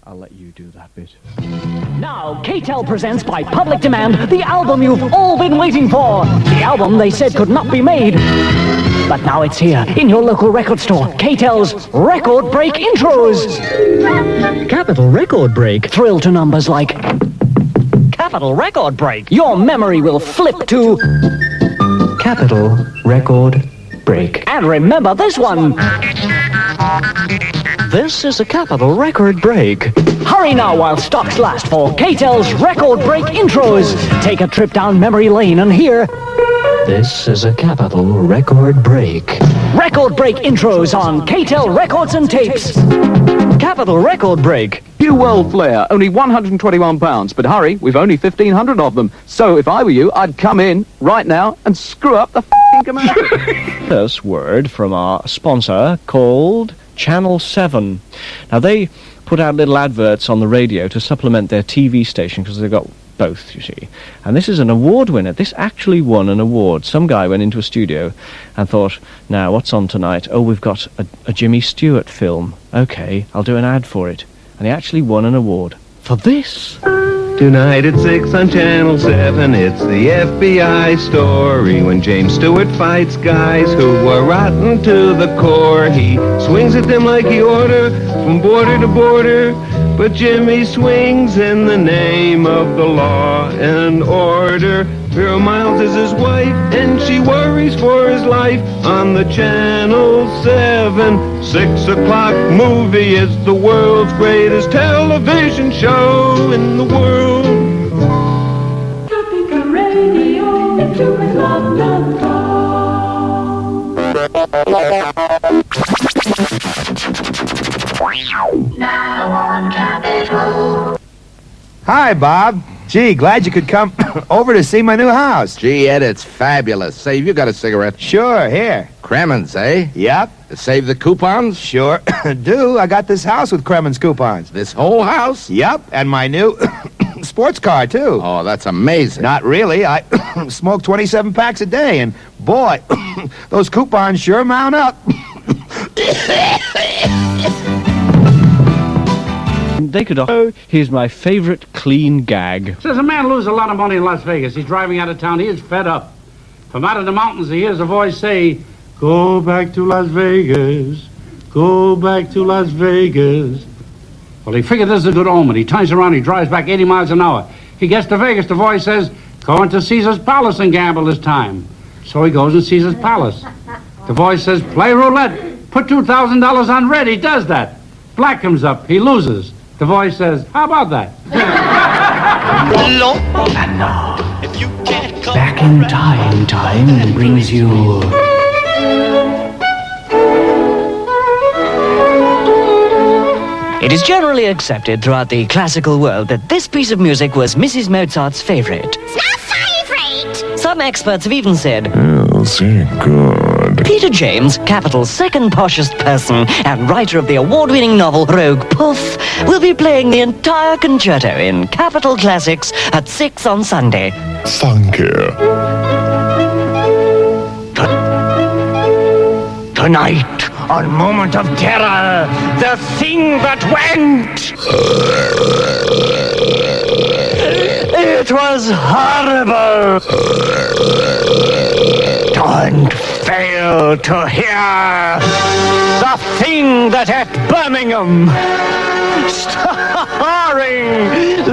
I'll let you do that bit. Now, K-Tel presents by public demand the album you've all been waiting for. The album they said could not be made. But now it's here, in your local record store. K-Tel's Record Break Intros. Capital Record Break. Thrill to numbers like Capital Record Break. Your memory will flip to Capital Record Break. And remember this one. This is a Capital Record Break. Hurry now while stocks last for K-Tel's Record Break Intros. Take a trip down memory lane and hear This is a Capital Record Break. Record Break Intros on K-Tel Records and Tapes. Capital Record Break. New World Flair, only £121, but hurry, we've only 1,500 of them. So if I were you, I'd come in right now and screw up the f***ing commercial. First word from our sponsor called Channel 7. Now they put out little adverts on the radio to supplement their TV station because they've got both, you see. And this is an award winner. This actually won an award. Some guy went into a studio and thought, now what's on tonight? Oh, we've got a Jimmy Stewart film. Okay, I'll do an ad for it. And he actually won an award for this. Tonight at 6 on Channel 7, it's the FBI story when James Stewart fights guys who are rotten to the core. He swings at them like he oughta, from border to border, but Jimmy swings in the name of the law and order. Vera Miles is his wife, and she worries for his life on the Channel 7. 6 o'clock movie is the world's greatest television show in the world. Tropical Radio, now on Capitol. Hi, Bob. Gee, glad you could come over to see my new house. Gee, Ed, it's fabulous. Say, have you got a cigarette? Sure, here. Kremen's, eh? Yep. Save the coupons? Sure do. I got this house with Kremen's coupons. This whole house? Yep, and my new sports car, too. Oh, that's amazing. Not really. I smoke 27 packs a day, and boy, those coupons sure mount up. They could offer, here's my favorite clean gag. Says a man loses a lot of money in Las Vegas. He's driving out of town. He is fed up. From out of the mountains, he hears a voice say, "Go back to Las Vegas. Go back to Las Vegas." Well, he figured this is a good omen. He turns around, he drives back 80 miles an hour. He gets to Vegas. The voice says, "Go into Caesar's Palace and gamble this time." So he goes to Caesar's Palace. The voice says, "Play roulette. Put $2,000 on red." He does that. Black comes up. He loses. The voice says, "How about that?" And now, back in time brings you It is generally accepted throughout the classical world that this piece of music was Mrs. Mozart's favorite. It's not favorite. Some experts have even said, Yes, good. Peter James, Capital's second poshest person and writer of the award-winning novel Rogue Puff, will be playing the entire concerto in Capital Classics at 6 on Sunday. Thank you. Tonight, on Moment of Terror, the thing that went. It was horrible. Don't fail to hear the thing that at Birmingham, starring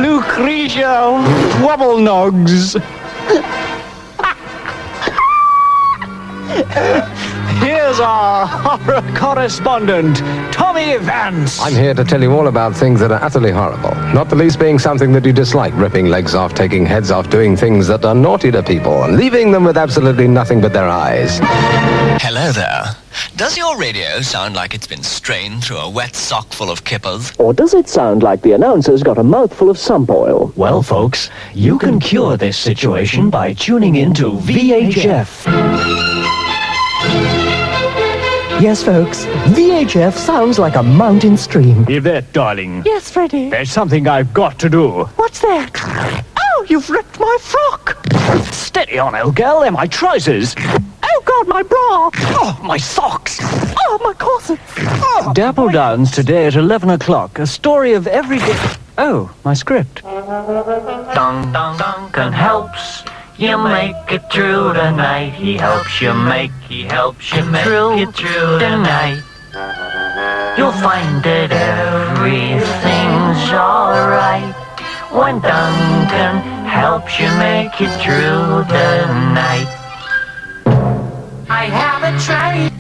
Lucretia Wobblenogs. Here's our horror correspondent, Tommy Vance. I'm here to tell you all about things that are utterly horrible. Not the least being something that you dislike, ripping legs off, taking heads off, doing things that are naughty to people, and leaving them with absolutely nothing but their eyes. Hello there. Does your radio sound like it's been strained through a wet sock full of kippers? Or does it sound like the announcer's got a mouthful of sump oil? Well, folks, you can cure this situation by tuning in to VHF. Yes, folks, VHF sounds like a mountain stream. Yvette, darling. Yes, Freddie. There's something I've got to do. What's that? Oh, you've ripped my frock. Steady on, old girl, they're my trousers. Oh, God, my bra! Oh, my socks! Oh, my corset! Oh. Dapple Downs today at 11 o'clock. A story of every day... Oh, my script. Duncan helps you make it through the night. He helps you make it through the night. You'll find that everything's alright when Duncan helps you make it through the night. I have a train.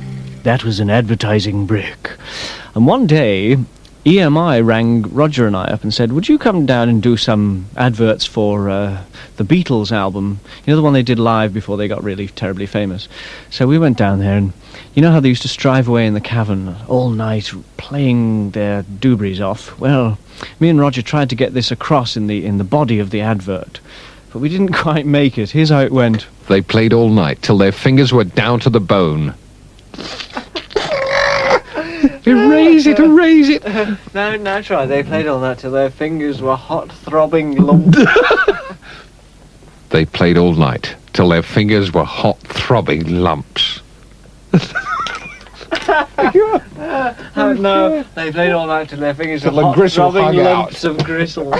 That was an advertising break. And one day, EMI rang Roger and I up and said, would you come down and do some adverts for the Beatles album? You know, the one they did live before they got really terribly famous. So we went down there, and you know how they used to strive away in the cavern all night playing their doobies off? Well, me and Roger tried to get this across in the body of the advert, but we didn't quite make it. Here's how it went. They played all night till their fingers were down to the bone. Erase it, erase it. No, try. They played all night till their fingers were hot, throbbing lumps. They played all night till their fingers were hot, throbbing lumps. No, they played all night till their fingers were Till the hot, gristle throbbing hung lumps out. of gristle.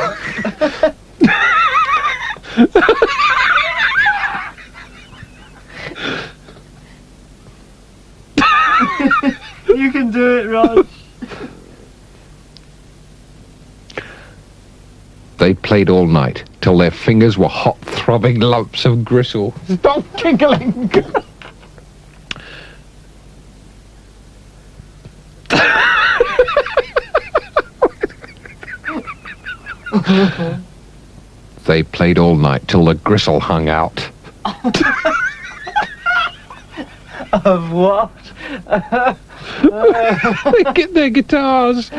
You can do it, Rod. They played all night till their fingers were hot, throbbing lumps of gristle. Stop giggling. They played all night till the gristle hung out. Of what? They get their guitars.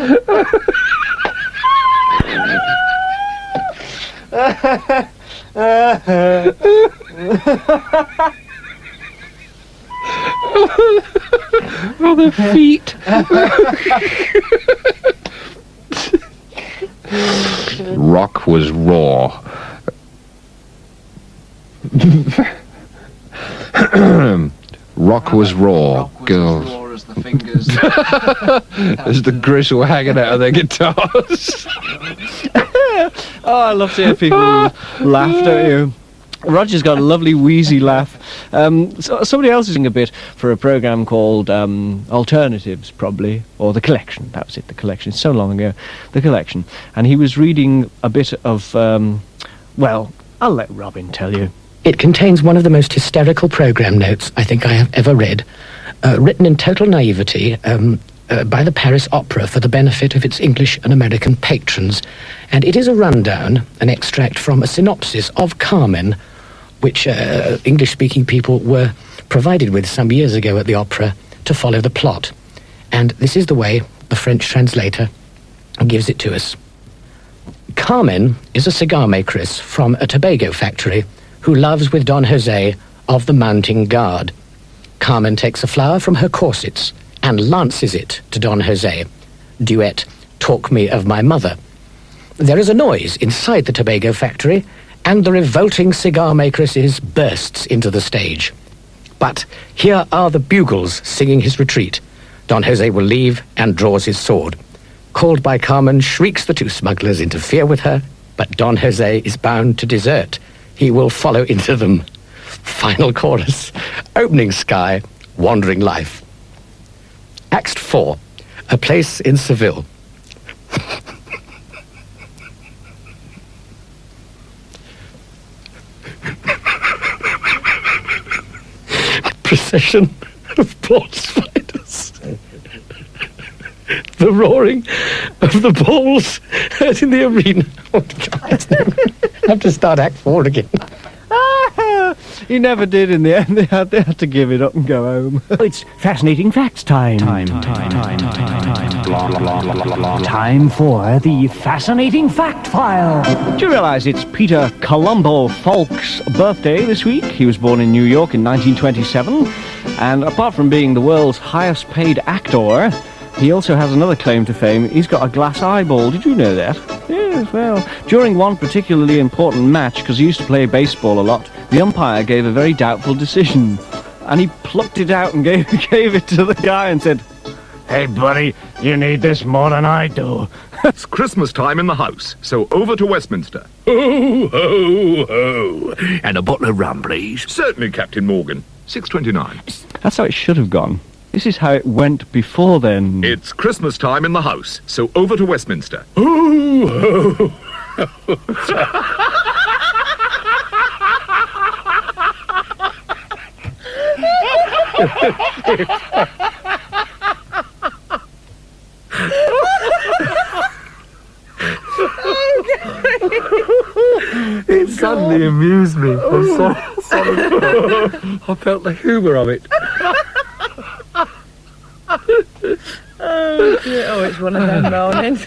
Oh, their feet. Rock was raw. Rock was raw. Girls. As the fingers. As the gristle hanging out of their guitars. Oh, I love to hear people laugh, don't you? Roger's got a lovely wheezy laugh. So somebody else is doing a bit for a programme called Alternatives, probably, or The Collection. That was it, The Collection. It's so long ago. The Collection. And he was reading a bit of, well, I'll let Robin tell you. It contains one of the most hysterical programme notes I think I have ever read, written in total naivety by the Paris Opera for the benefit of its English and American patrons. And it is a rundown, an extract from a synopsis of Carmen, which English-speaking people were provided with some years ago at the opera to follow the plot. And this is the way the French translator gives it to us. Carmen is a cigar makeress from a Tobago factory who loves with Don Jose of the Mounting Guard. Carmen takes a flower from her corsets and lances it to Don Jose. Duet, Talk Me of My Mother. There is a noise inside the Tobago factory, and the revolting cigar makeress bursts into the stage. But here are the bugles singing his retreat. Don Jose will leave and draws his sword. Called by Carmen, shrieks the two smugglers interfere with her, but Don Jose is bound to desert. He will follow into them. Final chorus. Opening sky, wandering life. Act 4. A place in Seville. Procession of ball spiders. The roaring of the balls heard in the arena. Oh, God. I have to start Act 4 again. He never did in the end. They had to give it up and go home. It's fascinating facts time. Time for the fascinating fact file. Do you realise it's Peter Columbo Falk's birthday this week? He was born in New York in 1927, and apart from being the world's highest paid actor, he also has another claim to fame. He's got a glass eyeball. Did you know that? Yes, well, during one particularly important match, because he used to play baseball a lot, the umpire gave a very doubtful decision. and he plucked it out and gave it to the guy and said, "Hey, buddy, you need this more than I do." It's Christmas time in the house, so over to Westminster. Ho, ho, ho. And a bottle of rum, please. Certainly, Captain Morgan. 6.29. That's how it should have gone. This is how it went before then. It's Christmas time in the house, so over to Westminster. Ho, ho, ho. It suddenly amused me. I'm sorry. I felt the humour of it. Oh, it's one of them mornings.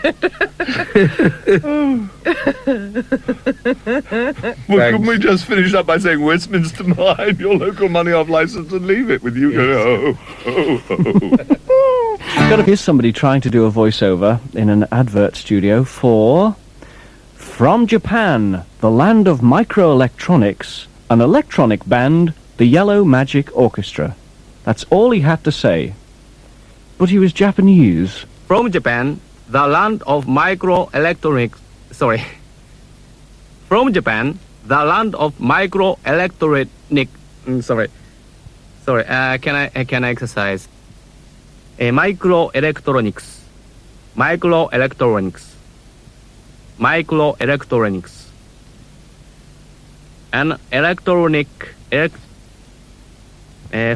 Well, couldn't we just finish up by saying Westminster Mine, your local money off licence, and leave it with you? Yes. Here's somebody trying to do a voiceover in an advert studio for From Japan, the land of microelectronics, an electronic band, the Yellow Magic Orchestra. That's all he had to say. But he was Japanese. From Japan, the land of microelectronics. Sorry. From Japan, the land of microelectronic. Sorry. Can I exercise? Microelectronics. An electronic.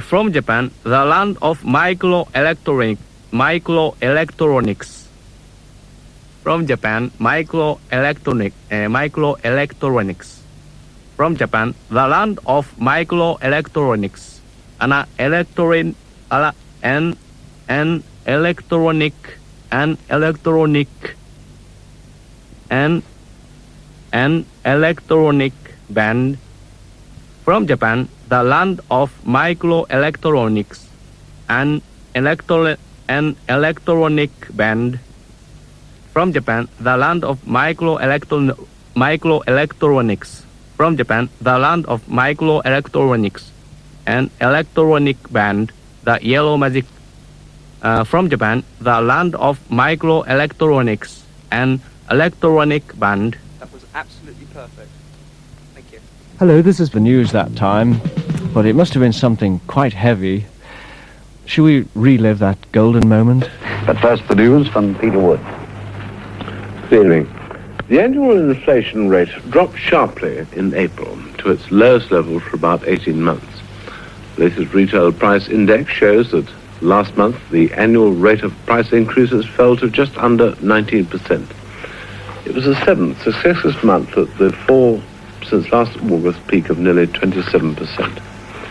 From Japan, the land of microelectronics. From Japan, microelectronics. From Japan, the land of microelectronics. An electronic band. From Japan, the land of microelectronics, an electronic band. From Japan, the land of microelectronics. From Japan, the land of microelectronics, an electronic band, the Yellow Magic. From Japan, the land of microelectronics, an electronic band. That was absolutely perfect. Thank you. Hello, this is the news that time, but it must have been something quite heavy. Should we relive that golden moment? But first, the news from Peter Wood. Good evening. The annual inflation rate dropped sharply in April to its lowest level for about 18 months. The latest retail price index shows that last month the annual rate of price increases fell to just under 19%. It was the seventh successive month that the fall since last August peak of nearly 27%.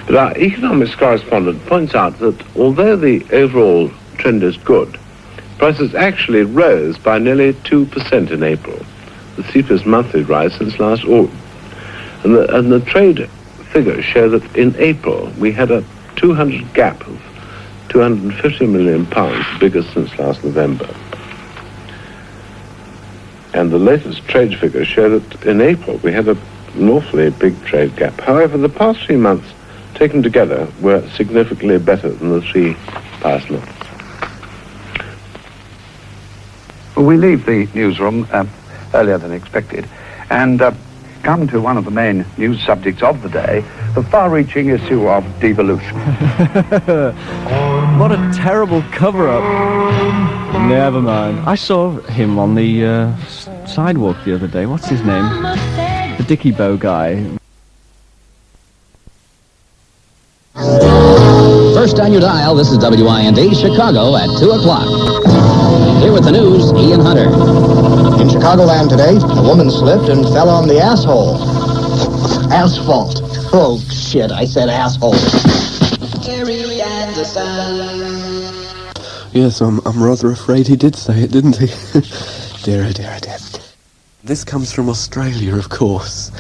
But our economics correspondent points out that although the overall trend is good, prices actually rose by nearly 2% in April, the steepest monthly rise since last August. And the trade figures show that in April we had a 200 gap of £250 million, the biggest since last November. And the latest trade figures show that in April we had an awfully big trade gap. However, the past 3 months taken together were significantly better than the 3 past months. Well, we leave the newsroom earlier than expected and come to one of the main news subjects of the day, the far-reaching issue of devolution. What a terrible cover-up. Never mind. I saw him on the sidewalk the other day. What's his name? The Dickie Bow guy. First on your dial, this is WIND Chicago at 2 o'clock. Here with the news, Ian Hunter. In Chicagoland today, a woman slipped and fell on the asshole. Asphalt. Oh, shit, I said asshole. Yes, I'm rather afraid he did say it, didn't he? Dear, oh dear, oh dear. This comes from Australia, of course.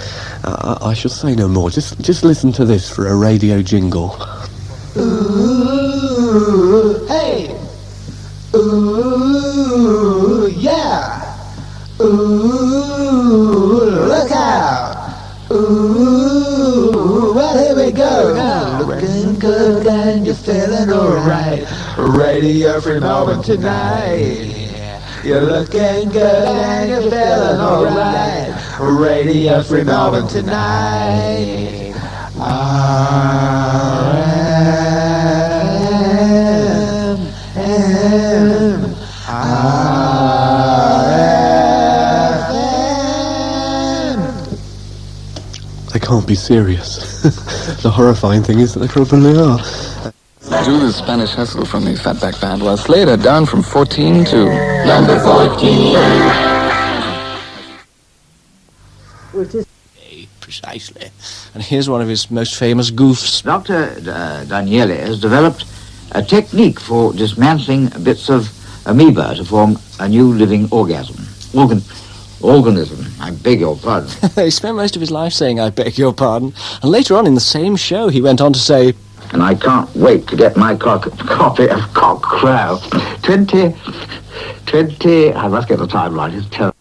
I shall say no more. Just listen to this for a radio jingle. Ooh, hey! Ooh, yeah! Ooh, look out! Ooh, well, here we go now. looking good and you're feeling alright. Radio Free Melbourne tonight. You're looking good and you're feeling alright. Radio Free Melbourne tonight. They can't be serious. The horrifying thing is that they probably are. Do the Spanish hustle from the Fatback Band while Slater down from 14 to number 14. Precisely. And here's one of his most famous goofs. Dr. Daniele has developed a technique for dismantling bits of amoeba to form a new living organism. I beg your pardon. He spent most of his life saying, "I beg your pardon," and later on in the same show he went on to say, And I can't wait to get my copy of Cock Crow. 20, I must get the time right, it's terrible.